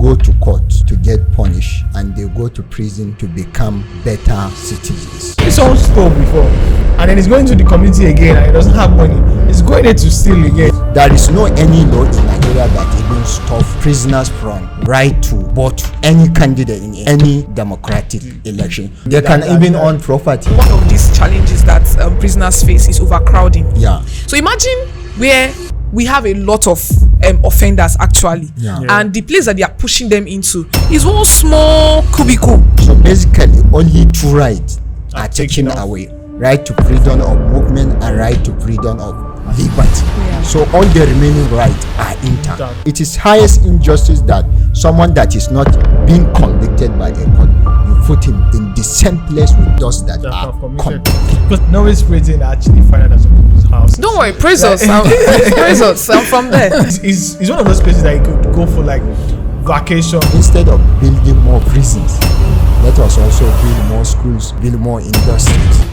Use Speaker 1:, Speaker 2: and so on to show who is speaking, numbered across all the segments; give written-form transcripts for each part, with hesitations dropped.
Speaker 1: go to court to get punished, and they go to prison to become better citizens.
Speaker 2: This one stole before, and then he's going to the community again, and he doesn't have money. He's going there to steal again.
Speaker 1: There is no any law in Nigeria that even stop prisoners from right to vote any candidate in any democratic election. They can even own property.
Speaker 3: One of these challenges that prisoners face is overcrowding.
Speaker 1: Yeah.
Speaker 3: So imagine where we have a lot of offenders actually, and the place that they are pushing them into is one small cubicle.
Speaker 1: So basically, only two rights are taken away: right to freedom of movement and right to freedom of liberty. So all the remaining rights are intact. It is highest injustice that someone that is not being convicted by a court, you put him in the same place with those that are convicted.
Speaker 2: Because Norway's prison actually find out at some people's house.
Speaker 3: Don't worry, praise us. Praise us. I'm from there.
Speaker 2: It's one of those places that you could go for like vacation.
Speaker 1: Instead of building more prisons, let us also build more schools, build more industries.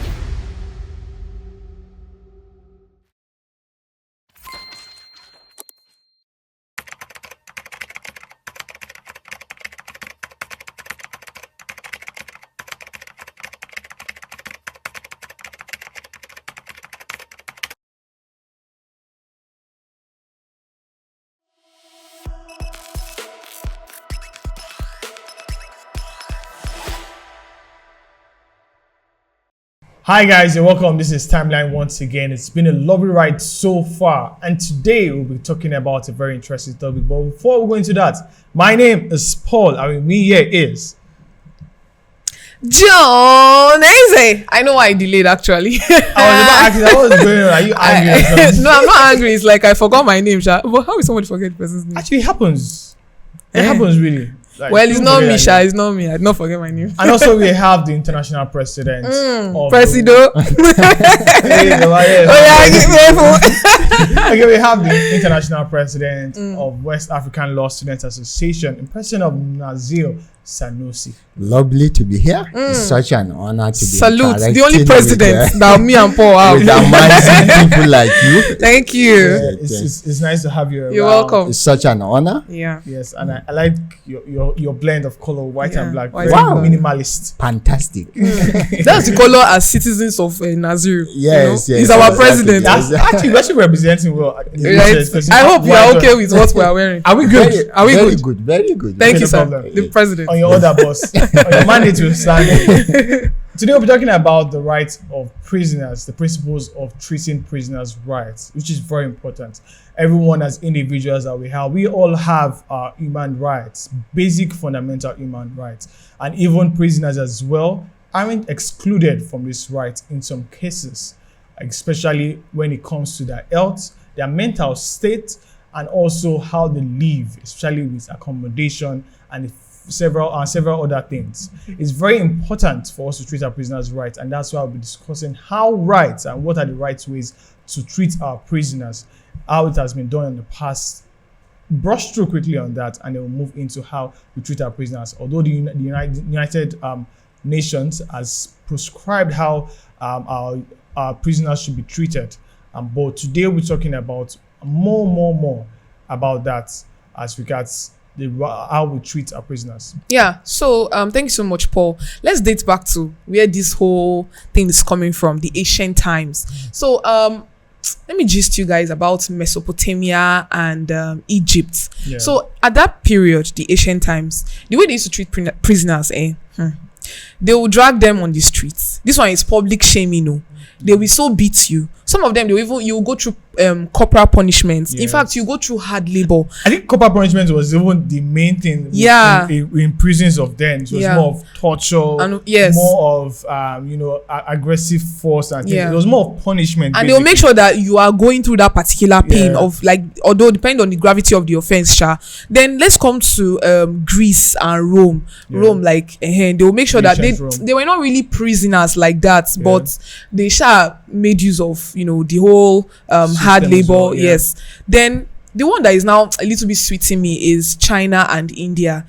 Speaker 2: Hi guys and welcome. This is Timeline once again. It's been a lovely ride so far, and today we'll be talking about a very interesting topic. But before we go into that, my name is Paul and with me here is
Speaker 3: John Eze. I know why I delayed actually.
Speaker 2: I was about asking, what was going on? Are you angry or something?
Speaker 3: No, I'm not angry. It's like I forgot my name, Sha. But how will somebody forget the person's name?
Speaker 2: Actually, it happens. It happens really. Like,
Speaker 3: well, it's not me, Sha. It's not me. I did not forget my name.
Speaker 2: And also we have the international president of
Speaker 3: Presido.
Speaker 2: Okay, we have the international president of West African Law Students Association in person of Nazir Sanusi.
Speaker 1: Lovely to be here. It's such an honor to be
Speaker 3: Salute, the only president that me and Paul have.
Speaker 1: With amazing people like you.
Speaker 3: Thank you.
Speaker 2: Yeah, it's nice to have you around.
Speaker 3: You're welcome.
Speaker 1: It's such an honor.
Speaker 3: Yeah.
Speaker 2: Yes, and I like your blend of color, white and black.
Speaker 3: White
Speaker 2: Very
Speaker 3: and
Speaker 2: minimalist.
Speaker 1: Fantastic.
Speaker 3: That's the color as citizens of Nazir.
Speaker 1: Yes,
Speaker 3: you know? He's our president.
Speaker 2: That's actually we're actually representing well.
Speaker 3: Right. I hope you are okay with what we are wearing.
Speaker 2: Are we good?
Speaker 3: Are we
Speaker 1: very
Speaker 3: good?
Speaker 1: Very good.
Speaker 3: Thank
Speaker 2: Okay,
Speaker 3: you, sir.
Speaker 2: problem.
Speaker 3: The president.
Speaker 2: On your other boss, on your mandate to stand. Today we'll be talking about the rights of prisoners, the principles of treating prisoners' rights, which is very important. Everyone as individuals that we all have our human rights, basic fundamental human rights, and even prisoners as well aren't excluded from this right in some cases, especially when it comes to their health, their mental state, and also how they live, especially with accommodation and several other things. It's very important for us to treat our prisoners right, and that's why we'll be discussing how rights and what are the right ways to treat our prisoners, how it has been done in the past, brush through quickly on that, and then we'll move into how we treat our prisoners. Although the United Nations has prescribed how our prisoners should be treated, but today we're talking about more about that as regards how we treat our prisoners.
Speaker 3: Yeah, so thank you so much, Paul. Let's date back to where this whole thing is coming from, the ancient times. So let me gist you guys about Mesopotamia and Egypt. Yeah. So at that period, the ancient times, the way they used to treat prisoners, they will drag them on the streets. This one is public shaming. They will so beat you. Some of them, you will go through corporal punishments. Yes. In fact, you go through hard labor.
Speaker 2: I think corporal punishment was even the main thing.
Speaker 3: Yeah.
Speaker 2: In prisons of then, it was more of torture. And, yes. More of aggressive force and things. Yeah. It was more of punishment.
Speaker 3: And they'll make sure that you are going through that particular pain of like, although depending on the gravity of the offense, Then let's come to Greece and Rome. Yeah. Rome, like they will make sure that they were not really prisoners like that, but they made use of the whole hard labor. Well, yes. Then the one that is now a little bit sweet in me is China and India.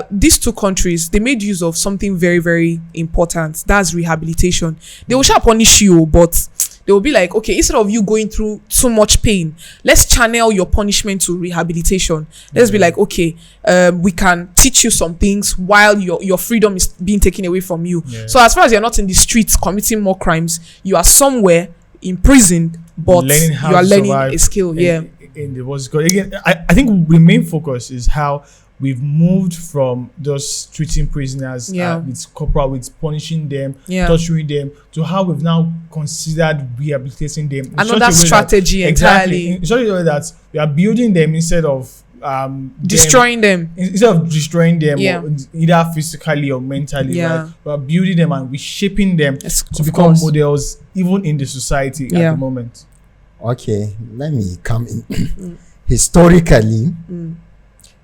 Speaker 3: These two countries, they made use of something very, very important. That's rehabilitation. They will punish you, but they will be like, okay, instead of you going through too much pain, let's channel your punishment to rehabilitation. Let's be like, okay, we can teach you some things while your freedom is being taken away from you. So as far as you're not in the streets committing more crimes, you are somewhere imprisoned, but you are learning a skill.
Speaker 2: In the what's called again. I think the main focus is how we've moved from just treating prisoners with corporal, with punishing them, torturing them, to how we've now considered rehabilitating them.
Speaker 3: Another strategy entirely.
Speaker 2: In such a way that we are building them instead of
Speaker 3: destroying them.
Speaker 2: Instead of destroying them, either physically or mentally, right? We are building them and reshaping them to become models, even in the society at the moment.
Speaker 1: Okay, let me come in. Historically,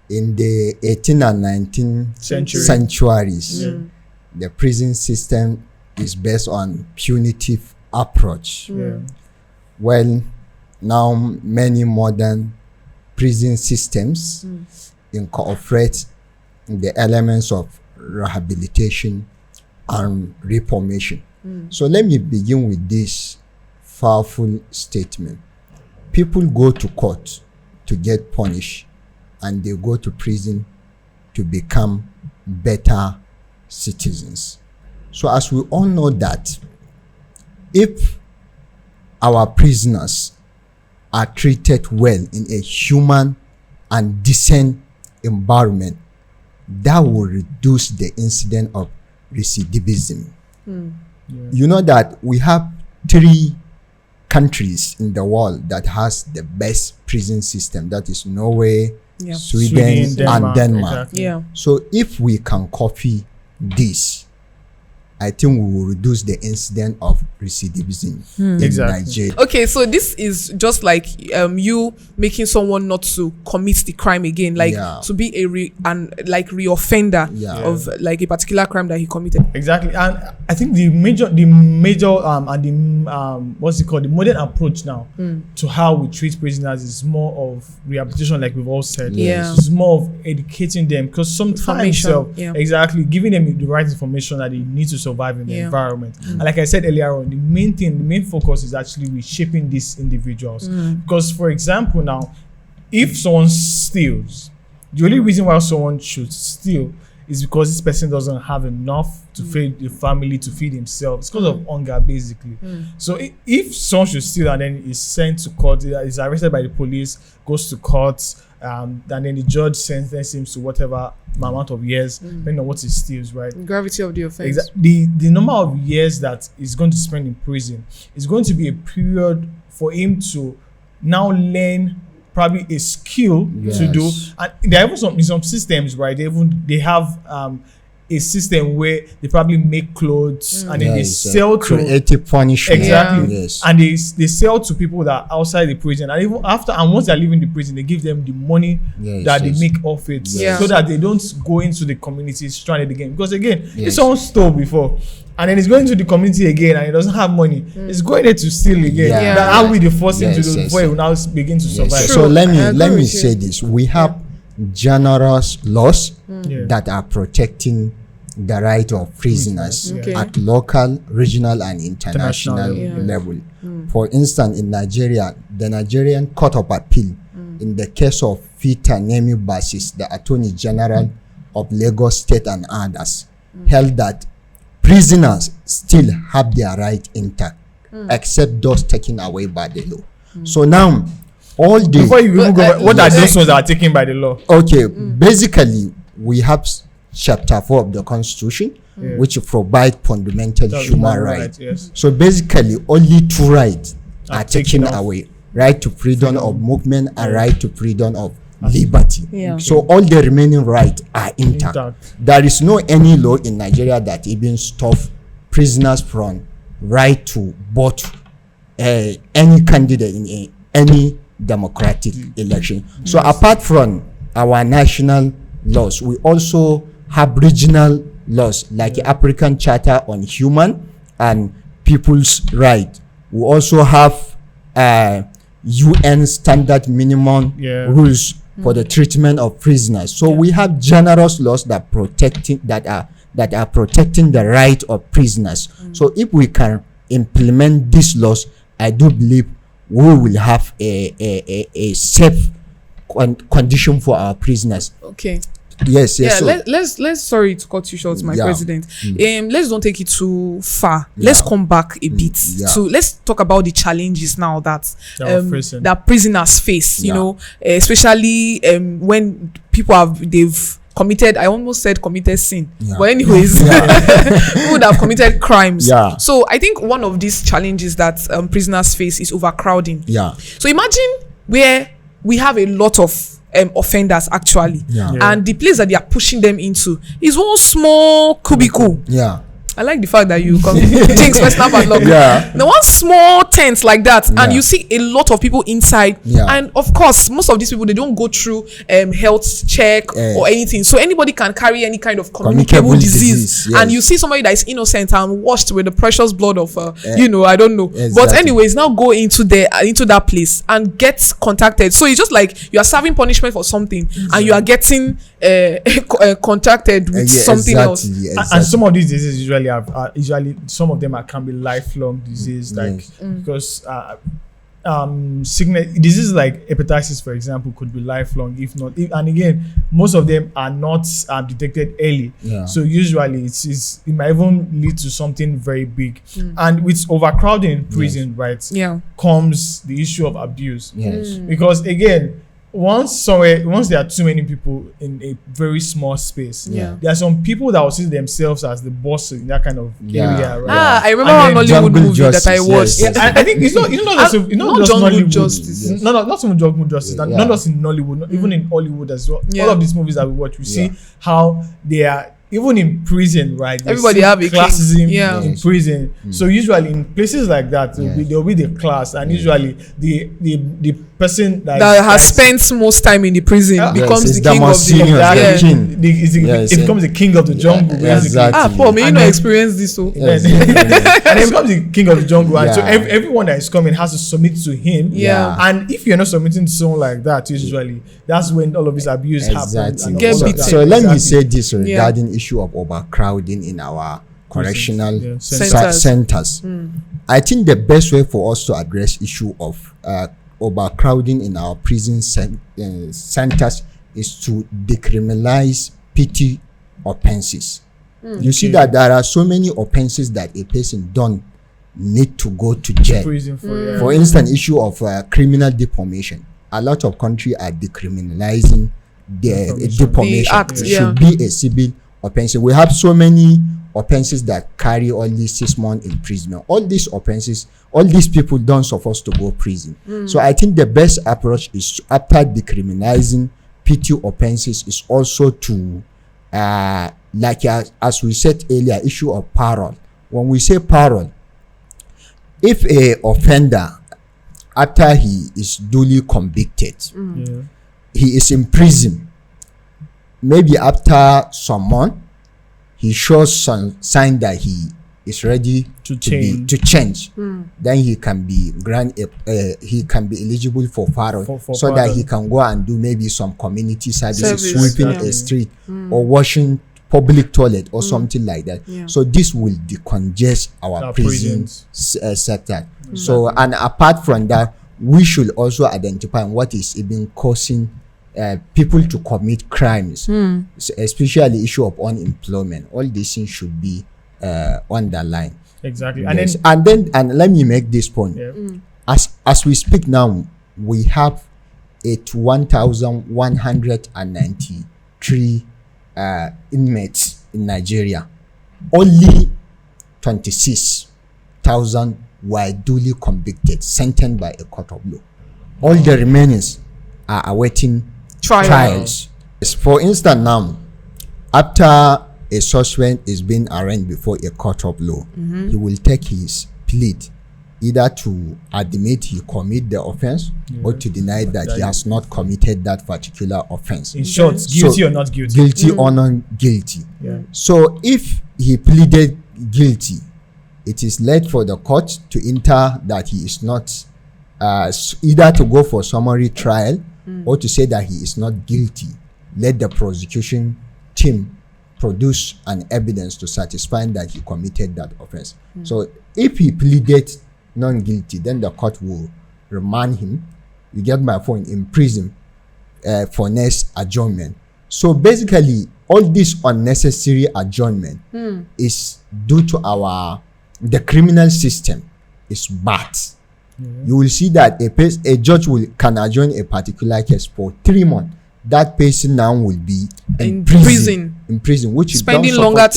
Speaker 1: in the 18th and 19th centuries, the prison system is based on punitive approach. Well, now many modern prison systems incorporate the elements of rehabilitation and reformation. So let me begin with this powerful statement. People go to court to get punished, and they go to prison to become better citizens. So as we all know that if our prisoners are treated well in a human and decent environment, that will reduce the incidence of recidivism. You know that we have 3 countries in the world that has the best prison system. That is Norway, Sweden, and Denmark.
Speaker 2: Exactly.
Speaker 1: So if we can copy this, I think we will reduce the incidence of recidivism in Nigeria.
Speaker 3: Okay, so this is just like you making someone not to commit the crime again, like to be a reoffender of like a particular crime that he committed.
Speaker 2: Exactly, and I think the major and the what's it called, the modern approach now to how we treat prisoners is more of rehabilitation, like we've all said. It's more of educating them, because sometimes exactly giving them the right information that they need to survive in the environment. And like I said earlier on, the main focus is actually reshaping these individuals. Because for example, now if someone steals, the only reason why someone should steal is because this person doesn't have enough to feed the family, to feed himself. It's because of hunger, basically. So if someone should steal and then is sent to court, is arrested by the police, goes to court, and then the judge sentences him to whatever amount of years, depending on what he steals, right?
Speaker 3: Gravity of the offense.
Speaker 2: The number of years that he's going to spend in prison is going to be a period for him to now learn probably a skill to do. And there are even some systems, right? They have a system where they probably make clothes and then they sell to
Speaker 1: creative punishment.
Speaker 2: Exactly. And they sell to people that are outside the prison, and even after, and once they're leaving the prison, they give them the money that they make off it, so that they don't go into the community stranded again. Because again, if someone stole before and then he's going to the community again and he doesn't have money, he's going there to steal again. That how we the force him to do before he will now begin to survive.
Speaker 1: So let me say this: we have generous laws that are protecting the right of prisoners at local, regional, and international level. For instance, in Nigeria, the Nigerian Court of Appeal, in the case of Peter Nemi versus the Attorney General of Lagos State and others, held that prisoners still have their right intact, except those taken away by the law. So now, all the...
Speaker 2: Before you even go, what are those ones that are taken by the law?
Speaker 1: Okay, basically, we have Chapter 4 of the Constitution, which provide fundamental human rights. So basically, only 2 rights are taken away: right to freedom of movement and right to freedom of liberty. So all the remaining rights are intact. There is no any law in Nigeria that even stop prisoners from right to vote any candidate in any democratic election. So apart from our national laws, we also have regional laws like the African Charter on Human and People's Rights. We also have UN standard minimum rules for the treatment of prisoners. So we have generous laws that are protecting the right of prisoners. So if we can implement these laws, I do believe we will have a safe condition for our prisoners.
Speaker 3: Okay.
Speaker 1: Yes.
Speaker 3: Yeah,
Speaker 1: So,
Speaker 3: let's sorry to cut you short, my
Speaker 1: Yeah.
Speaker 3: president. Let's don't take it too far.
Speaker 1: Yeah.
Speaker 3: Let's come back a bit.
Speaker 1: Yeah.
Speaker 3: So let's talk about the challenges now that
Speaker 2: prison.
Speaker 3: that prisoners face. You
Speaker 1: Yeah.
Speaker 3: know, especially when they've committed, I almost said committed sin,
Speaker 1: Yeah.
Speaker 3: but anyways, who would have committed crimes.
Speaker 1: Yeah.
Speaker 3: So I think one of these challenges that prisoners face is overcrowding.
Speaker 1: yeah.
Speaker 3: So imagine where we have a lot of offenders actually,
Speaker 1: Yeah.
Speaker 3: and the place that they are pushing them into is one small cubicle.
Speaker 1: Yeah.
Speaker 3: I like the fact that you come things personal padlock.
Speaker 1: Yeah.
Speaker 3: Now one small tent like that, and
Speaker 1: Yeah.
Speaker 3: you see a lot of people inside.
Speaker 1: Yeah.
Speaker 3: And of course, most of these people, they don't go through health check or anything. So anybody can carry any kind of communicable disease.
Speaker 1: yes.
Speaker 3: And you see somebody that is innocent and washed with the precious blood of I don't know. But
Speaker 1: Exactly.
Speaker 3: anyways, now go into that place and get contacted. So it's just like you are serving punishment for something and you are getting contacted with something else.
Speaker 2: And some of these diseases usually usually some of them can be lifelong disease, like
Speaker 1: Yes.
Speaker 2: because sickness diseases like hepatitis, for example, could be lifelong if not. And again, most of them are not detected early.
Speaker 1: Yeah.
Speaker 2: So usually it might even lead to something very big. And with overcrowding in prison, right, comes the issue of abuse.
Speaker 1: Yes.
Speaker 2: Because again, once there are too many people in a very small space,
Speaker 3: Yeah.
Speaker 2: there are some people that will see themselves as the boss in that kind of
Speaker 1: Yeah.
Speaker 2: area, right?
Speaker 3: I remember
Speaker 2: And
Speaker 3: one
Speaker 2: then
Speaker 3: Nollywood
Speaker 1: Jungle
Speaker 3: movie that I
Speaker 1: Justice,
Speaker 3: watched.
Speaker 1: yes, yes.
Speaker 2: I think it's not just
Speaker 3: Not Jungle
Speaker 2: Nollywood.
Speaker 3: Justice.
Speaker 1: Yes.
Speaker 2: No, not even Jungle Justice.
Speaker 1: Yeah.
Speaker 2: Not just in Nollywood, even in Hollywood as well.
Speaker 3: Yeah.
Speaker 2: All of these movies that we watch, we see
Speaker 1: Yeah.
Speaker 2: how they are. Even in prison, right? they
Speaker 3: Everybody
Speaker 2: see
Speaker 3: have a king.
Speaker 2: classism
Speaker 3: Yeah.
Speaker 2: in
Speaker 1: Yes.
Speaker 2: prison. So usually in places like that, there'll be the class, and usually the person
Speaker 3: That has spent most time in the prison becomes
Speaker 1: it's
Speaker 3: the
Speaker 1: the
Speaker 3: king of
Speaker 1: most
Speaker 3: the
Speaker 1: senior,
Speaker 3: yeah.
Speaker 1: the king.
Speaker 2: it becomes the king of the jungle,
Speaker 1: Yeah,
Speaker 2: basically.
Speaker 1: exactly.
Speaker 3: Paul, may you
Speaker 2: And
Speaker 3: not
Speaker 2: then-
Speaker 3: experience this? So
Speaker 1: Yes.
Speaker 2: And he becomes the king of the jungle, and so
Speaker 1: Yeah.
Speaker 2: everyone that is coming has to submit to him.
Speaker 3: Yeah.
Speaker 2: And if you're not submitting to someone like that, usually that's when all of this abuse happens.
Speaker 1: Exactly.
Speaker 2: And
Speaker 3: Get
Speaker 2: all of
Speaker 3: beaten.
Speaker 2: that.
Speaker 1: So let me
Speaker 2: Exactly.
Speaker 1: say this regarding issue of overcrowding in our correctional
Speaker 2: Yeah,
Speaker 1: centers. I think the best way for us to address issue of overcrowding in our prison centers is to decriminalize petty offenses. You see that there are so many offenses that a person don't need to go to jail.
Speaker 2: Prison for
Speaker 1: For instance, issue of criminal defamation. A lot of countries are decriminalizing the defamation.
Speaker 3: The act,
Speaker 1: It
Speaker 3: yeah.
Speaker 1: should be a civil offense. We have so many offenses that carry only 6 months imprisonment. All these offenses, all these people don't supposed to go prison. So I think the best approach is to, after decriminalizing petty offenses, is also to as we said earlier, issue of parole. When we say parole, if a offender, after he is duly convicted, he is in prison, maybe after some month, he shows some sign that he is ready to change, then he can be he can be eligible for parole, so
Speaker 2: parole.
Speaker 1: that he can go and do maybe some community services,
Speaker 3: Service,
Speaker 1: sweeping
Speaker 3: yeah.
Speaker 1: a street or washing public toilet or something like that.
Speaker 3: Yeah.
Speaker 1: So this will decongest our prison
Speaker 2: prisons.
Speaker 1: sector. So, and apart from that, we should also identify what is even causing people to commit crimes, especially issue of unemployment. All these things should be underlined.
Speaker 2: Exactly.
Speaker 1: Yes. And let me make this point. As we speak now, we have 1,193 inmates in Nigeria. Only 26,000 were duly convicted, sentenced by a court of law. All the remainers are awaiting trials. For instance, now, after a suspect is being arraigned before a court of law, he will take his plea either to admit he commit the offense or to deny that he has not committed that particular offense.
Speaker 2: In short, guilty or not guilty.
Speaker 1: Guilty or not guilty.
Speaker 2: Yeah.
Speaker 1: So if he pleaded guilty, it is left for the court to enter that he is not either to go for summary trial or to say that he is not guilty. Let the prosecution team produce an evidence to satisfy that he committed that offense. So if he pleaded non-guilty, then the court will remand him, you get my point, in prison for next adjournment. So basically, all this unnecessary adjournment is due to the criminal system is bad. You will see that a judge can adjourn a particular case for 3 months. That person now will be in prison, which is
Speaker 3: spending longer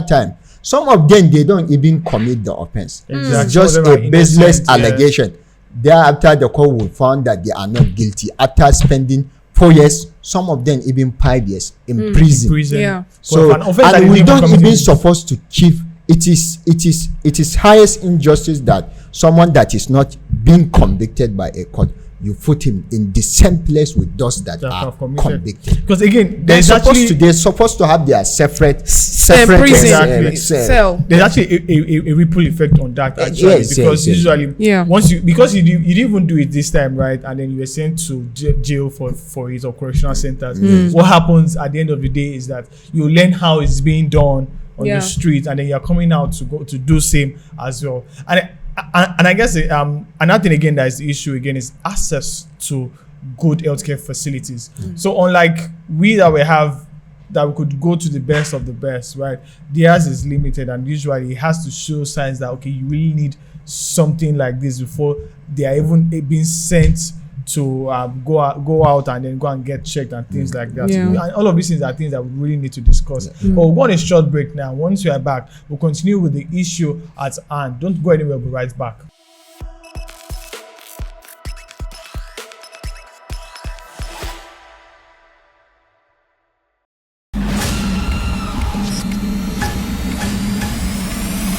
Speaker 3: time.
Speaker 1: Some of them, they don't even commit the offense.
Speaker 2: Exactly.
Speaker 1: It's just a baseless allegation. Thereafter, the court will find that they are not guilty after spending 4 years, some of them even 5 years in prison.
Speaker 3: Yeah.
Speaker 1: So, and we don't even supposed to keep. It is highest injustice that someone that is not being convicted by a court, you put him in the same place with those that are convicted.
Speaker 2: Because again,
Speaker 1: they're supposed to have their separate
Speaker 3: prison cell.
Speaker 2: There's actually a ripple effect on that actually, because usually once you didn't even do it this time, right, and then you were sent to jail for it or correctional centers. What happens at the end of the day is that you learn how it's being done on the street, and then you're coming out to go to do same as well. And I guess another thing again that is the issue again is access to good healthcare facilities. So unlike we that we could go to the best of the best, right? Theirs is limited, and usually it has to show signs that okay, you really need something like this before they are even being sent to go out and then go and get checked and things like that. And all of these things are things that we really need to discuss. But we'll go on a short break now. Once we are back, we'll continue with the issue at hand. Don't go anywhere, we'll be right back.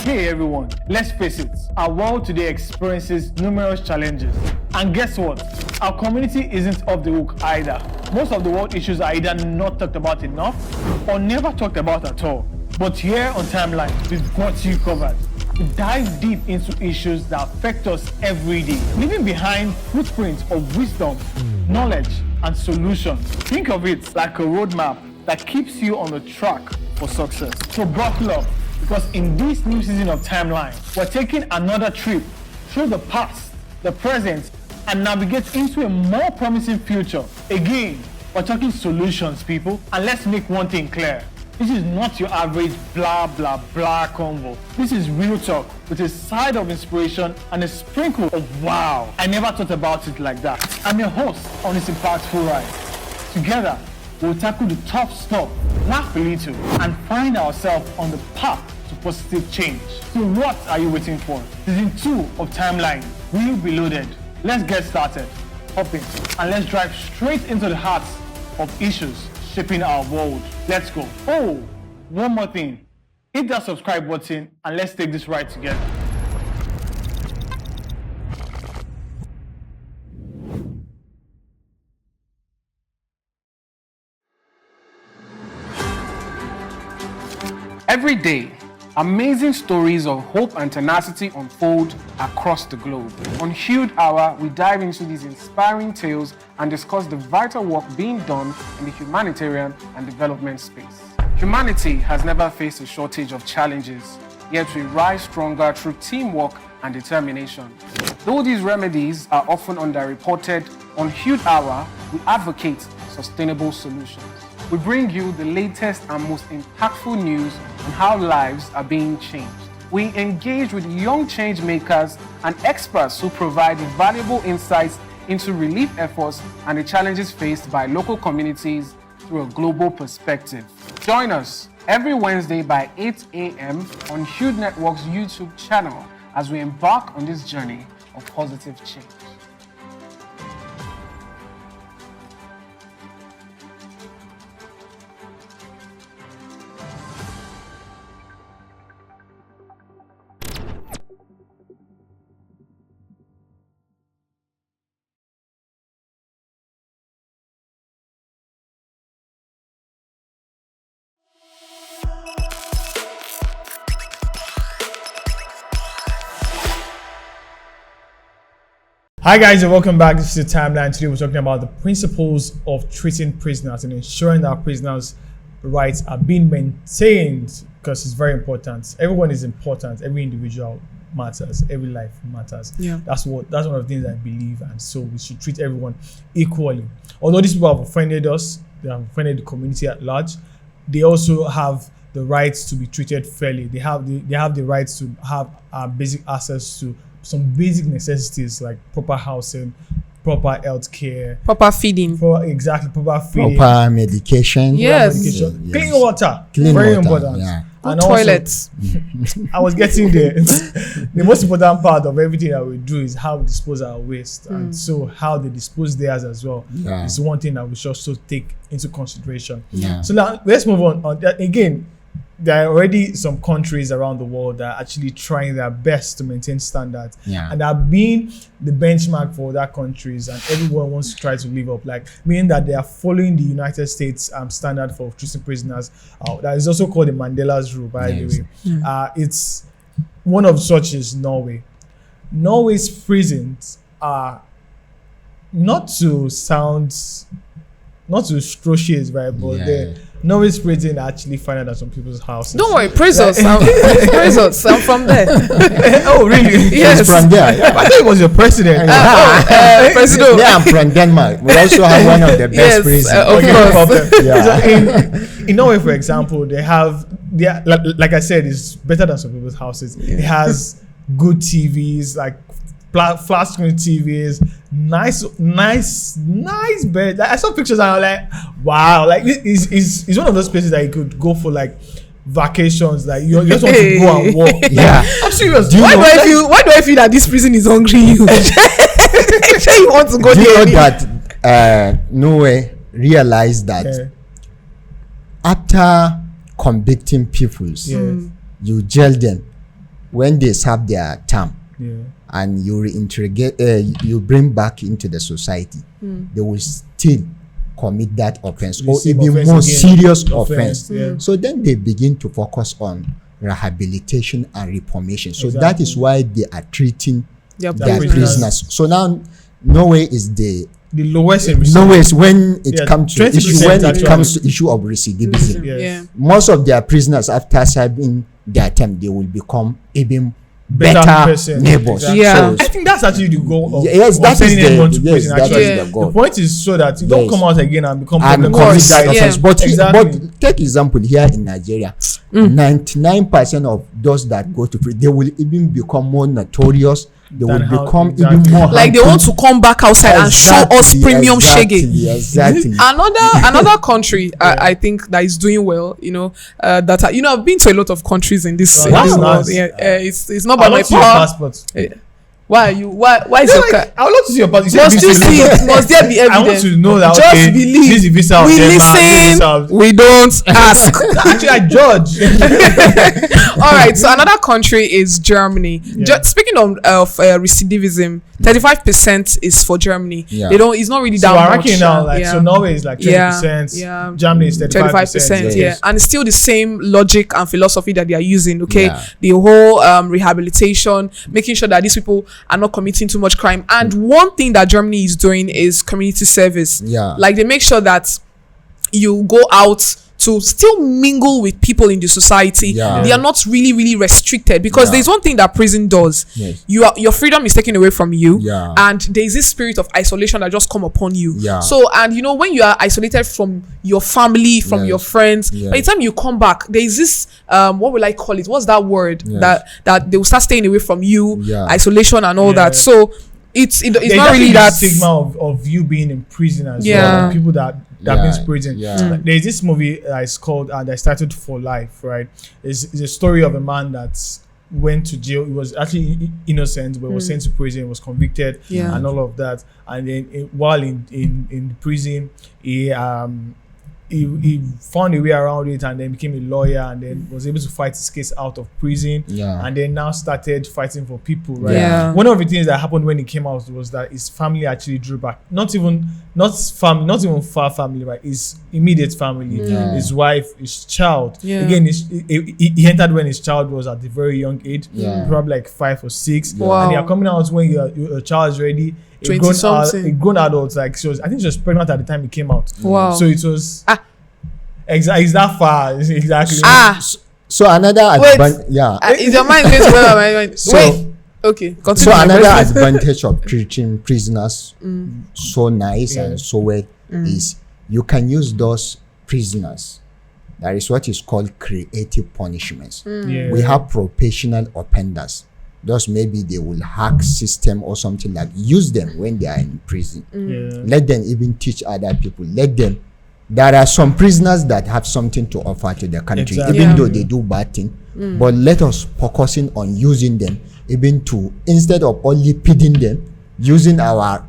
Speaker 2: Hey everyone, let's face it, our world today experiences numerous challenges. And guess what? Our community isn't off the hook either. Most of the world issues are either not talked about enough or never talked about at all. But here on Timeline, we've got you covered. We dive deep into issues that affect us every day, leaving behind footprints of wisdom, knowledge, and solutions. Think of it like a roadmap that keeps you on the track for success. So buckle up, because in this new season of Timeline, we're taking another trip through the past, the present, and navigate into a more promising future. Again, we're talking solutions, people. And let's make one thing clear. This is not your average blah, blah, blah convo. This is real talk with a side of inspiration and a sprinkle of wow. I never thought about it like that. I'm your host on this impactful ride. Together, we'll tackle the tough stuff, laugh a little, and find ourselves on the path to positive change. So what are you waiting for? Season 2 of Timeline will be loaded. Let's get started. Hop in and let's drive straight into the heart of issues shaping our world. Let's go. Oh, one more thing. Hit that subscribe button and let's take this ride together.
Speaker 4: Every day, amazing stories of hope and tenacity unfold across the globe. On Hued Hour, we dive into these inspiring tales and discuss the vital work being done in the humanitarian and development space. Humanity has never faced a shortage of challenges, yet we rise stronger through teamwork and determination. Though these remedies are often underreported, on Hued Hour, we advocate sustainable solutions. We bring you the latest and most impactful news on how lives are being changed. We engage with young change makers and experts who provide valuable insights into relief efforts and the challenges faced by local communities through a global perspective. Join us every Wednesday by 8 a.m. on Hued Network's YouTube channel as we embark on this journey of positive change.
Speaker 2: Hi guys, and welcome back. This is the Timeline. Today we're talking about the principles of treating prisoners and ensuring that prisoners' rights are being maintained, because it's very important. Everyone is important, every individual matters. Every life matters.
Speaker 3: Yeah.
Speaker 2: That's one of the things I believe, and so we should treat everyone equally. Although these people have offended us, they have offended the community at large, they also have the rights to be treated fairly. They have the rights to have basic access to some basic necessities like proper housing, proper health care,
Speaker 3: Proper feeding.
Speaker 2: proper feeding,
Speaker 1: Proper medication.
Speaker 3: Yes.
Speaker 2: medication,
Speaker 1: Yes.
Speaker 2: clean water,
Speaker 1: Clean
Speaker 2: very
Speaker 1: water,
Speaker 2: important.
Speaker 1: yeah.
Speaker 3: Good
Speaker 2: And also,
Speaker 3: toilets.
Speaker 2: I was getting there. The most important part of everything that we do is how we dispose our waste, and so how they dispose theirs as well.
Speaker 1: Yeah.
Speaker 2: Is one thing that we should also take into consideration.
Speaker 1: Yeah.
Speaker 2: So now let's move on that. Again, there are already some countries around the world that are actually trying their best to maintain standards,
Speaker 1: Yeah.
Speaker 2: and are being the benchmark for other countries, and everyone wants to try to live up, like meaning that they are following the United States standard for treating prisoners. That is also called the Mandela's Rule, by
Speaker 1: Yes.
Speaker 2: the way. It's one of such is Norway. Norway's prisons are not to atrocious, right? But
Speaker 1: Yeah.
Speaker 2: Norway's prison are actually finer than some people's houses.
Speaker 3: Don't worry, praise us. Praise us. I'm from there.
Speaker 2: Oh, really?
Speaker 3: Yes.
Speaker 1: It's from there. Yeah.
Speaker 2: I thought it was your president.
Speaker 3: President.
Speaker 1: Yeah, I'm from Denmark. We also have one of the best
Speaker 3: Yes,
Speaker 1: prisons.
Speaker 3: of
Speaker 2: Okay,
Speaker 3: course.
Speaker 2: no problem.
Speaker 1: Yeah.
Speaker 2: So in Norway, for example, they are, like I said, it's better than some people's houses. It has good TVs, like flat screen TVs, nice bed. Like, I saw pictures and I was like, wow, like it's one of those places that you could go for like vacations. Like you just want to go and walk.
Speaker 1: Yeah.
Speaker 2: I'm serious.
Speaker 3: Why do I feel that this prison is hungry you? Sure you want to go
Speaker 1: Do you know
Speaker 3: there?
Speaker 1: that Norway realized that
Speaker 2: Yeah.
Speaker 1: after convicting peoples,
Speaker 2: Yes.
Speaker 1: you jail them when they serve their term,
Speaker 2: Yeah.
Speaker 1: and you reintegrate, you bring back into the society, they will still commit that offense or
Speaker 2: Same
Speaker 1: even
Speaker 2: offense
Speaker 1: more
Speaker 2: again.
Speaker 1: serious
Speaker 2: Offense,
Speaker 1: offense.
Speaker 2: yeah.
Speaker 1: So then they begin to focus on rehabilitation and reformation. So that
Speaker 2: Exactly.
Speaker 1: is why they are treating
Speaker 3: Their
Speaker 1: their
Speaker 2: prisoners.
Speaker 1: prisoners. So now Norway is the
Speaker 2: The lowest in
Speaker 1: lowest when it
Speaker 2: Yeah,
Speaker 1: comes to
Speaker 2: 20%
Speaker 1: issue of recidivism.
Speaker 2: Yes.
Speaker 3: Yeah.
Speaker 1: Most of their prisoners, after serving their term, they will become even
Speaker 2: Better
Speaker 1: better
Speaker 2: person.
Speaker 1: neighbors.
Speaker 2: Exactly.
Speaker 3: Yeah.
Speaker 2: I think that's actually the goal of,
Speaker 1: Yes,
Speaker 2: of
Speaker 1: that is
Speaker 2: sending anyone to
Speaker 1: the
Speaker 2: prison.
Speaker 1: that
Speaker 2: Actually,
Speaker 1: is
Speaker 3: Yeah.
Speaker 1: the goal.
Speaker 2: the point is so that you don't
Speaker 1: Yes.
Speaker 2: come out again and become
Speaker 1: And
Speaker 2: problem.
Speaker 1: commit that
Speaker 3: Yeah.
Speaker 1: offense. But,
Speaker 2: Exactly.
Speaker 1: but take example here in Nigeria, 99% of those that go to prison, they will even become more notorious. They will
Speaker 2: Than how-
Speaker 1: become
Speaker 2: exactly.
Speaker 1: even more
Speaker 3: Like they
Speaker 1: harmful.
Speaker 3: want to come back outside and show us premium shaggy.
Speaker 1: Exactly.
Speaker 3: Another country I think that is doing well, that I've been to a lot of countries in this,
Speaker 2: Wow.
Speaker 3: in this
Speaker 2: Wow.
Speaker 3: world. Yeah, it's not by
Speaker 2: I'd
Speaker 3: my
Speaker 2: love to see your
Speaker 3: power.
Speaker 2: passport.
Speaker 3: Why is your car?
Speaker 2: I would love to see your passport.
Speaker 3: Must you see it? Must there be
Speaker 2: I want
Speaker 3: evidence?
Speaker 2: to know that.
Speaker 3: Just
Speaker 2: Okay,
Speaker 3: believe.
Speaker 2: this is the visa of
Speaker 3: We
Speaker 2: Denmark, this is the visa of-
Speaker 3: listen. We don't ask.
Speaker 2: Actually, I judge.
Speaker 3: All right. So another country is Germany.
Speaker 2: Yeah.
Speaker 3: Speaking of recidivism, 35% is for Germany.
Speaker 1: Yeah.
Speaker 3: They don't. It's not really
Speaker 2: So
Speaker 3: that
Speaker 2: we're
Speaker 3: much.
Speaker 2: ranking now, like,
Speaker 3: yeah.
Speaker 2: so Norway is like 20%,
Speaker 3: Yeah.
Speaker 2: Germany is 35%.
Speaker 3: 35%, yeah, and it's still the same logic and philosophy that they are using. Okay,
Speaker 1: Yeah.
Speaker 3: the whole rehabilitation, making sure that these people are not committing too much crime. And one thing that Germany is doing is community service.
Speaker 1: Yeah.
Speaker 3: Like they make sure that you go out to still mingle with people in the society.
Speaker 1: Yeah.
Speaker 3: They are not really restricted, because
Speaker 1: Yeah.
Speaker 3: there's one thing that prison does.
Speaker 1: Yes.
Speaker 3: Your freedom is taken away from you,
Speaker 1: Yeah.
Speaker 3: and there's this spirit of isolation that just come upon you.
Speaker 1: Yeah.
Speaker 3: So, and when you are isolated from your family, from
Speaker 1: Yes.
Speaker 3: your friends,
Speaker 1: Yes.
Speaker 3: by the time you come back, there's this what will I call it? What's that word?
Speaker 1: Yes.
Speaker 3: That they will start staying away from you,
Speaker 1: Yeah.
Speaker 3: isolation and all
Speaker 2: Yeah.
Speaker 3: that. So it's
Speaker 2: There's
Speaker 3: not
Speaker 2: actually
Speaker 3: really
Speaker 2: the
Speaker 3: that
Speaker 2: stigma of you being in prison as
Speaker 3: Yeah.
Speaker 2: well. People that
Speaker 1: Yeah,
Speaker 2: have been in prison.
Speaker 1: yeah.
Speaker 2: Like, there's this movie it's called that's started For Life, right? It's a story of a man that went to jail. He was actually innocent, but was sent to prison, was convicted,
Speaker 3: Yeah.
Speaker 2: and all of that. And then while in prison, he found a way around it, and then became a lawyer, and then was able to fight his case out of prison.
Speaker 1: Yeah.
Speaker 2: And then now started fighting for people, right?
Speaker 3: Yeah.
Speaker 2: One of the things that happened when he came out was that his family actually drew back. Not even far family, right? His immediate family,
Speaker 1: Yeah.
Speaker 2: his wife, his child.
Speaker 3: Yeah.
Speaker 2: Again, he entered when his child was at a very young age,
Speaker 1: Yeah.
Speaker 2: probably like 5 or 6.
Speaker 3: Wow.
Speaker 2: And you're coming out when your child is ready.
Speaker 3: 20-something.
Speaker 2: A grown adult, like I think she was pregnant at the time he came out.
Speaker 3: Wow.
Speaker 2: So it was exactly. It's that far. Exactly.
Speaker 1: So another
Speaker 3: Is your mind going to where my mind?
Speaker 1: So-
Speaker 3: Wait. Okay. Continue.
Speaker 1: So
Speaker 3: my
Speaker 1: another
Speaker 3: question.
Speaker 1: advantage of treating prisoners so nice and so well is you can use those prisoners. That is what is called creative punishments.
Speaker 2: Yeah.
Speaker 1: We have professional offenders. Those maybe they will hack system or something like use them when they are in prison.
Speaker 2: Yeah.
Speaker 1: Let them even teach other people. Let them. There are some prisoners that have something to offer to the country,
Speaker 2: Exactly.
Speaker 1: even
Speaker 3: Yeah.
Speaker 1: though they do bad thing. But let us focusing on using them, even to instead of only feeding them, using our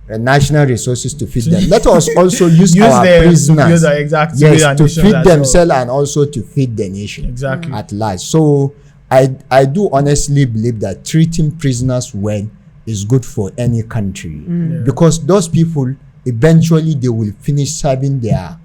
Speaker 1: national resources to feed them. Let us also use our
Speaker 2: them to
Speaker 1: prisoners,
Speaker 2: use our exact
Speaker 1: yes,
Speaker 2: our
Speaker 1: to
Speaker 2: nation
Speaker 1: feed
Speaker 2: as well.
Speaker 1: themselves and also to feed the nation
Speaker 2: Exactly.
Speaker 1: at large. So I do honestly believe that treating prisoners well is good for any country because those people eventually they will finish serving their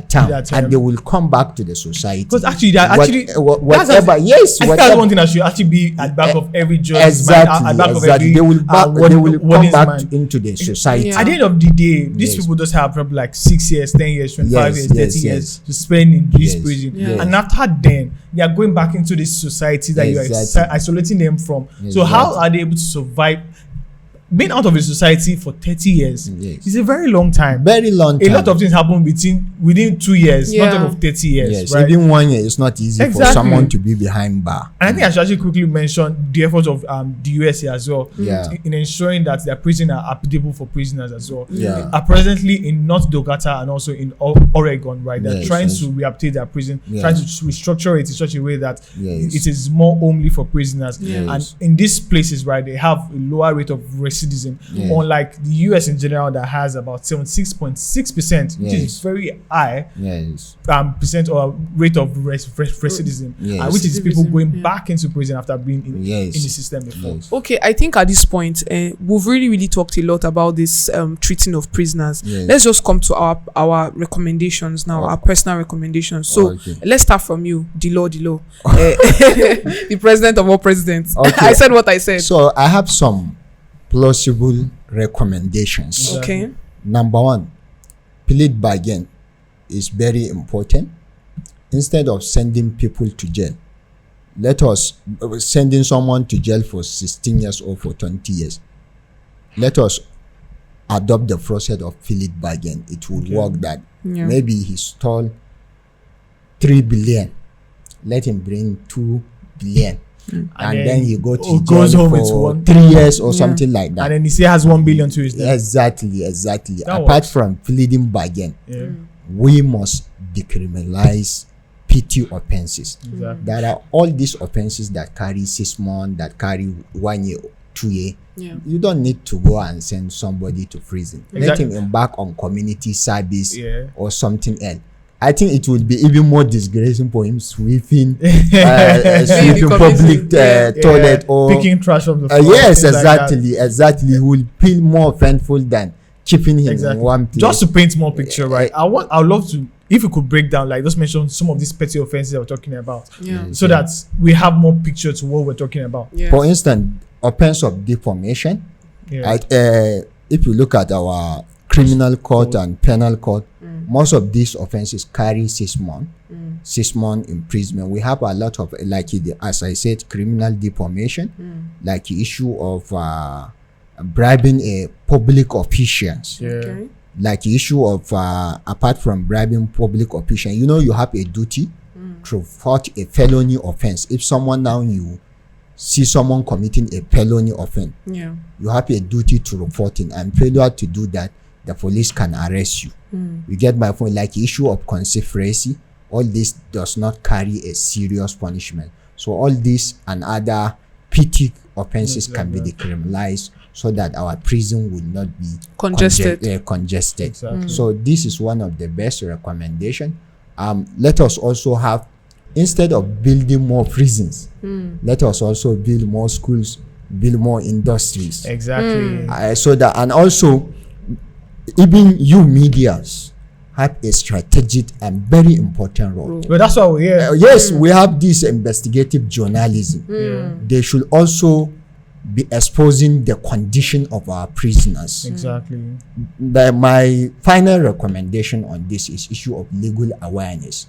Speaker 1: term
Speaker 2: Their term.
Speaker 1: and they will come back to the society.
Speaker 2: Because actually, that actually,
Speaker 1: whatever, yes,
Speaker 2: I think that's
Speaker 1: whatever.
Speaker 2: one thing that should actually be at the back of every judge's
Speaker 1: Exactly,
Speaker 2: mind, at the back of
Speaker 1: exactly.
Speaker 2: every
Speaker 1: They will they will come
Speaker 2: warden's
Speaker 1: back
Speaker 2: mind.
Speaker 1: into the society.
Speaker 3: Yeah.
Speaker 2: At the end of the day, these
Speaker 1: Yes.
Speaker 2: people just have probably like 6 years, 10 years, 25
Speaker 1: Yes,
Speaker 2: years, 30
Speaker 1: yes,
Speaker 2: years to spend in this
Speaker 1: Yes,
Speaker 2: prison.
Speaker 3: yes.
Speaker 2: And after then, they are going back into this society that you are
Speaker 1: Exactly.
Speaker 2: isolating them from. So how
Speaker 1: Exactly.
Speaker 2: are they able to survive? Being out of the society for 30 years
Speaker 1: Yes.
Speaker 2: is a very long time.
Speaker 1: Very long
Speaker 2: A
Speaker 1: time.
Speaker 2: lot of things happen within 2 years, not
Speaker 3: Yeah.
Speaker 2: talk of 30 years.
Speaker 1: Yes,
Speaker 2: right?
Speaker 1: even 1 year is not easy for
Speaker 2: Exactly.
Speaker 1: someone to be behind bar.
Speaker 2: And I think I should actually quickly mention the efforts of the USA as well
Speaker 1: Yeah.
Speaker 2: in ensuring that their prisons are applicable for prisoners as well.
Speaker 1: Yeah.
Speaker 2: Are presently in North Dakota and also in Oregon, right? They're
Speaker 1: Yes,
Speaker 2: trying
Speaker 1: yes.
Speaker 2: to rehabilitate their prison,
Speaker 1: Yes.
Speaker 2: trying to restructure it in such a way that
Speaker 1: Yes.
Speaker 2: it is more homely for prisoners.
Speaker 1: Yes.
Speaker 2: And in these places, right, they have a lower rate of recidivism,
Speaker 1: Yes.
Speaker 2: unlike the US in general that has about 76.6%, which is
Speaker 1: Yes.
Speaker 2: very high
Speaker 1: Yes.
Speaker 2: percent or rate of recidivism,
Speaker 1: Yes.
Speaker 2: which is people
Speaker 3: Recidivism,
Speaker 2: going
Speaker 3: yeah.
Speaker 2: back into prison after being in
Speaker 1: Yes.
Speaker 2: the system before.
Speaker 1: Yes.
Speaker 3: Okay, I think at this point, we've really talked a lot about this treating of prisoners.
Speaker 1: Yes.
Speaker 3: Let's just come to our recommendations now,
Speaker 1: Oh.
Speaker 3: our personal recommendations. So
Speaker 1: Okay.
Speaker 3: let's start from you, Dilo, the president of all presidents.
Speaker 1: Okay.
Speaker 3: I said what I said.
Speaker 1: So I have some plausible recommendations.
Speaker 3: Okay.
Speaker 1: Number one, plead bargain is very important. Instead of sending people to jail, let us sending someone to jail for 16 years or for 20 years. Let us adopt the process of plead bargain. It will work that
Speaker 3: Yeah.
Speaker 1: maybe he stole 3 billion. Let him bring 2 billion. And then he go to
Speaker 2: goes
Speaker 1: jail
Speaker 2: home with
Speaker 1: for
Speaker 2: one.
Speaker 1: 3 years or something like that.
Speaker 2: And then he still has 1 billion to his name.
Speaker 1: Exactly.
Speaker 2: That
Speaker 1: Apart
Speaker 2: works.
Speaker 1: from pleading bargain,
Speaker 2: Yeah,
Speaker 1: we must decriminalize petty offenses.
Speaker 2: exactly.
Speaker 1: There are all these offenses that carry 6 months, that carry 1 year, 2 years.
Speaker 3: Yeah.
Speaker 1: You don't need to go and send somebody to prison. Let
Speaker 2: Exactly.
Speaker 1: him embark on community service
Speaker 2: Yeah.
Speaker 1: or something else. I think it would be even more disgraceful for him sweeping,
Speaker 3: community.
Speaker 1: public
Speaker 3: Yeah.
Speaker 1: toilet or
Speaker 2: picking trash from the floor.
Speaker 1: yes,
Speaker 2: things like that.
Speaker 1: exactly. He will feel more offendeful than keeping him in one place.
Speaker 2: Just to paint more picture, right? I'd love to, if you could break down, like just mention some of these petty offenses that we're talking about,
Speaker 3: Yeah.
Speaker 1: Yes.
Speaker 2: so that we have more picture to what we're talking about.
Speaker 3: Yeah.
Speaker 1: For instance, offense of defamation.
Speaker 2: Yeah.
Speaker 1: If you look at our criminal code and penal code, most of these offenses carry 6 months. 6 months imprisonment. We have a lot of, like as I said, criminal defamation, like the issue of bribing a public officials.
Speaker 2: Yeah.
Speaker 3: Okay.
Speaker 1: Like the issue of apart from bribing public officials, you have a duty to report a felony offense. If someone now you see someone committing a felony offense,
Speaker 3: Yeah.
Speaker 1: you have a duty to report it, and failure to do that, the police can arrest you. You get my point? Like the issue of conspiracy, all this does not carry a serious punishment. So all this and other petty offenses
Speaker 2: Yes,
Speaker 1: can be
Speaker 2: yeah.
Speaker 1: decriminalized so that our prison will not be
Speaker 3: Congested.
Speaker 1: congested.
Speaker 2: Exactly.
Speaker 1: So this is one of the best recommendation. Let us also have, instead of building more prisons, let us also build more schools, build more industries.
Speaker 2: Exactly.
Speaker 1: So that, and also even you medias have a strategic and very important role.
Speaker 2: But that's why we're here.
Speaker 1: Yes, we have this investigative journalism.
Speaker 2: Yeah.
Speaker 1: They should also be exposing the condition of our prisoners.
Speaker 2: Exactly.
Speaker 1: My final recommendation on this is issue of legal awareness.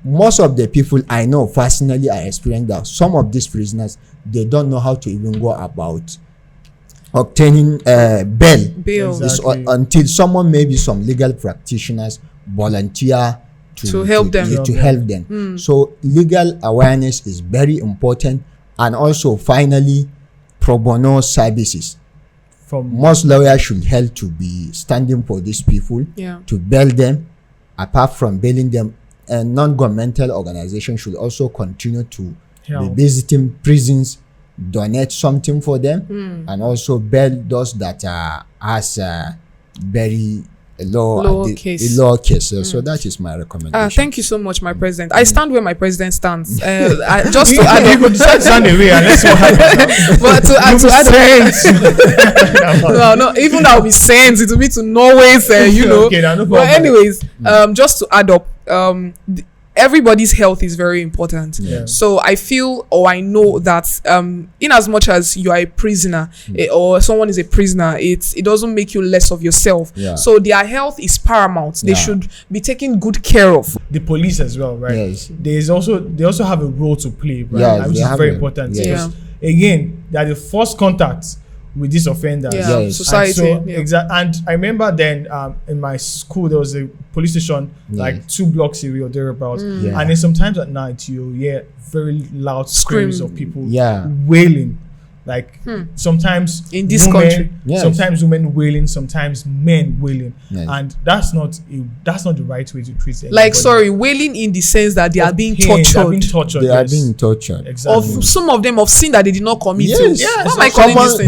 Speaker 1: Most of the people I know personally are experiencing that some of these prisoners, they don't know how to even go about obtaining bail.
Speaker 2: Exactly.
Speaker 1: Until someone, maybe some legal practitioners, volunteer
Speaker 3: to help them.
Speaker 1: So legal awareness is very important. And also finally, pro bono services. Most lawyers should help to be standing for these people, to bail them. Apart from bailing them, a non-governmental organization should also continue to be visiting prisons, donate something for them, and also bail those that has very low cases. So that is my recommendation.
Speaker 3: Thank you so much, my president. I stand where my president stands. Just to add,
Speaker 2: you could stand away and let's see what happens.
Speaker 3: But to add, no, even I'll be sent. It will be to Norway's,
Speaker 2: Okay, no problem.
Speaker 3: But anyways, just to add up, everybody's health is very important. So I feel, or I know that in as much as you are a prisoner, or someone is a prisoner, it doesn't make you less of yourself. So their health is paramount. They should be taken good care of.
Speaker 2: The police as well, right? They also have a role to play, right? Which is very important. Because again, they are the first contact with these offenders,
Speaker 3: society.
Speaker 2: And and I remember then in my school there was a police station like 2 blocks away or thereabouts, and then sometimes at night you hear very loud screams of people wailing. Like sometimes
Speaker 3: in this country,
Speaker 2: sometimes women wailing, sometimes men wailing, and that's not the right way to treat anybody.
Speaker 3: Like, wailing in the sense that they are being tortured.
Speaker 1: They are being tortured.
Speaker 2: Exactly.
Speaker 3: Of some of them of sin that they did not commit.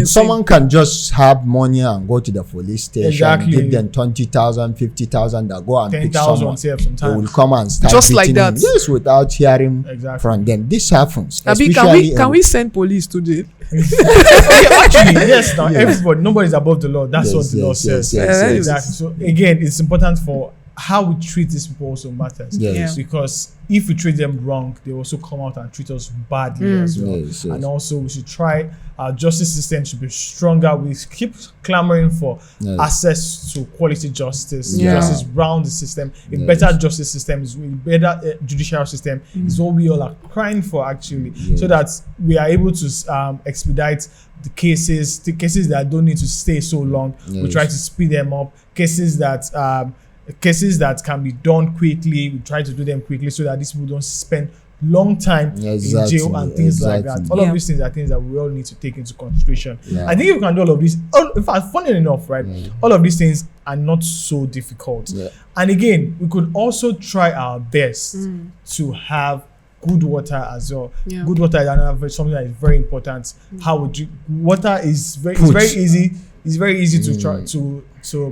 Speaker 1: Someone can just have money and go to the police station, give them 20,000, 50,000, that go and pick someone. They will come and start
Speaker 3: just like that.
Speaker 1: Yes, without hearing from them. This happens.
Speaker 3: Can we send police today?
Speaker 2: Actually, yes. Now everybody, nobody's above the law. That's what the law says. Exactly. So again, it's important for how we treat these people also matters. Because if we treat them wrong, they also come out and treat us badly as well. And also, we should try our justice system to be stronger. We keep clamoring for access to quality justice. Justice round the system. A better justice system is a better judicial system is what we all are crying for, actually, so that we are able to expedite the cases that don't need to stay so long. We try to speed them up. Cases that can be done quickly, we try to do them quickly so that these people don't spend long time in jail and things like that. All of these things are things that we all need to take into consideration. I think if we can do all of this, in fact, funny enough, right? All of these things are not so difficult. And again, we could also try our best to have good water as well. Good water is something that is very important. How would you? Water is very easy. It's very easy to try to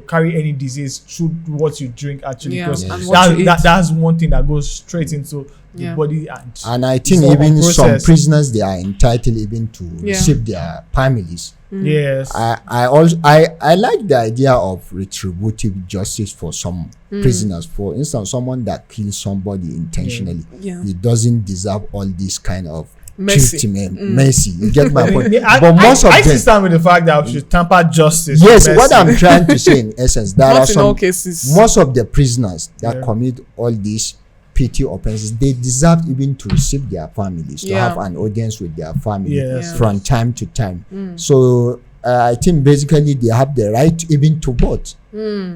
Speaker 2: carry any disease through what you drink, actually, because that's one thing that goes straight into the body.
Speaker 1: And I think even some prisoners, they are entitled even to receive their families.
Speaker 2: Yes.
Speaker 1: I like the idea of retributive justice for some prisoners. For instance, someone that kills somebody intentionally, he doesn't deserve all this kind of mercy. You get my point. But most of them,
Speaker 2: I stand with the fact that we should tamper justice.
Speaker 1: Yes, what I'm trying to say in essence, there are some
Speaker 3: cases.
Speaker 1: Most of the prisoners that commit all these petty offenses, they deserve even to receive their families, to have an audience with their family from time to time. So I think basically they have the right even to vote,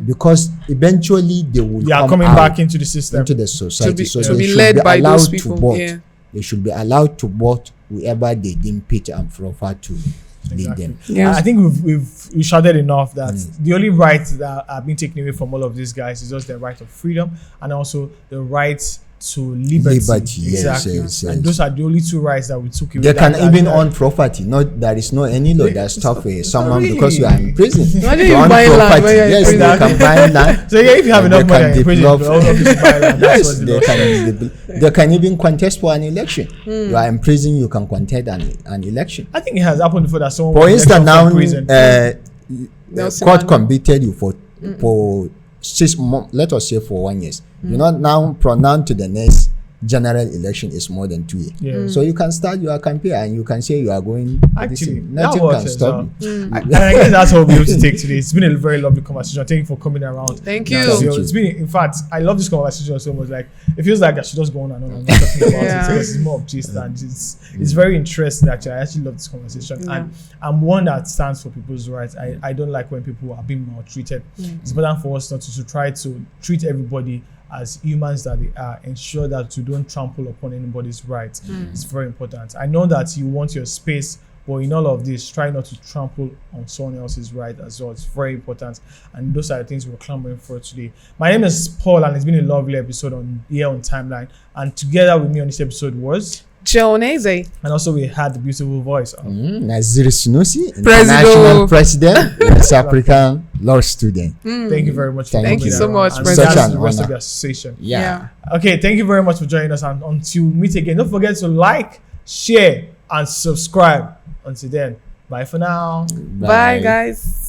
Speaker 1: because eventually they will come
Speaker 2: coming back into the system,
Speaker 1: into the society.
Speaker 3: To be led by those people.
Speaker 1: They should be allowed to vote whoever they deem fit and proper to lead them.
Speaker 2: I think we've shouted enough that the only rights that are being taken away from all of these guys is just the right of freedom and also the right to liberty. Exactly.
Speaker 1: Yes.
Speaker 2: And those are the only 2 rights that we took away.
Speaker 1: They can even own property. There is no any law that stops someone because you are in prison.
Speaker 3: Why do you buy land?
Speaker 1: Yes, they can buy land.
Speaker 2: So if you have enough money in prison, buy land.
Speaker 1: Yes, they can even contest for an election. You are in prison, you can contest an election.
Speaker 2: I think it has happened before that someone.
Speaker 1: For instance, now court
Speaker 3: Mandela.
Speaker 1: convicted you for 6 months. Let us say for 1 year. You're not now pronounced to the next general election is more than 2 years.
Speaker 2: Yeah.
Speaker 1: So you can start your campaign and you can say you are going.
Speaker 2: Actually,
Speaker 1: nothing
Speaker 2: that works
Speaker 1: can
Speaker 2: as
Speaker 1: stop
Speaker 2: well.
Speaker 1: you.
Speaker 2: And I guess that's what we're able to take today. It's been a very lovely conversation. Thank you for coming around.
Speaker 3: Thank you.
Speaker 1: Thank you.
Speaker 2: It's been, in fact, I love this conversation so much. Like, it feels like I should just go on and on and not talking about
Speaker 3: Yeah.
Speaker 2: it because it's more of gist and it's very interesting. Actually, I actually love this conversation,
Speaker 3: Yeah.
Speaker 2: and I'm one that stands for people's rights. I don't like when people are being maltreated. It's important for us not to try to treat everybody as humans that they are, ensure that you don't trample upon anybody's rights. It's very important. I know that you want your space, but in all of this, try not to trample on someone else's right as well. It's very important. And those are the things we're clamoring for today. My name is Paul, and it's been a lovely episode on Timeline. And together with me on this episode was
Speaker 3: Joneze.
Speaker 2: and also we had the beautiful voice of
Speaker 1: Nazir Sunusi, international president, West African law student.
Speaker 2: Thank you very much for
Speaker 1: Thank
Speaker 2: coming
Speaker 1: you
Speaker 3: so
Speaker 2: around.
Speaker 3: much,
Speaker 2: And
Speaker 3: President.
Speaker 2: that's the rest
Speaker 1: Such
Speaker 2: of
Speaker 1: an
Speaker 2: the association.
Speaker 1: Yeah.
Speaker 2: Okay, thank you very much for joining us, and until we meet again, don't forget to like, share, and subscribe. Until then, bye for now.
Speaker 3: Bye guys.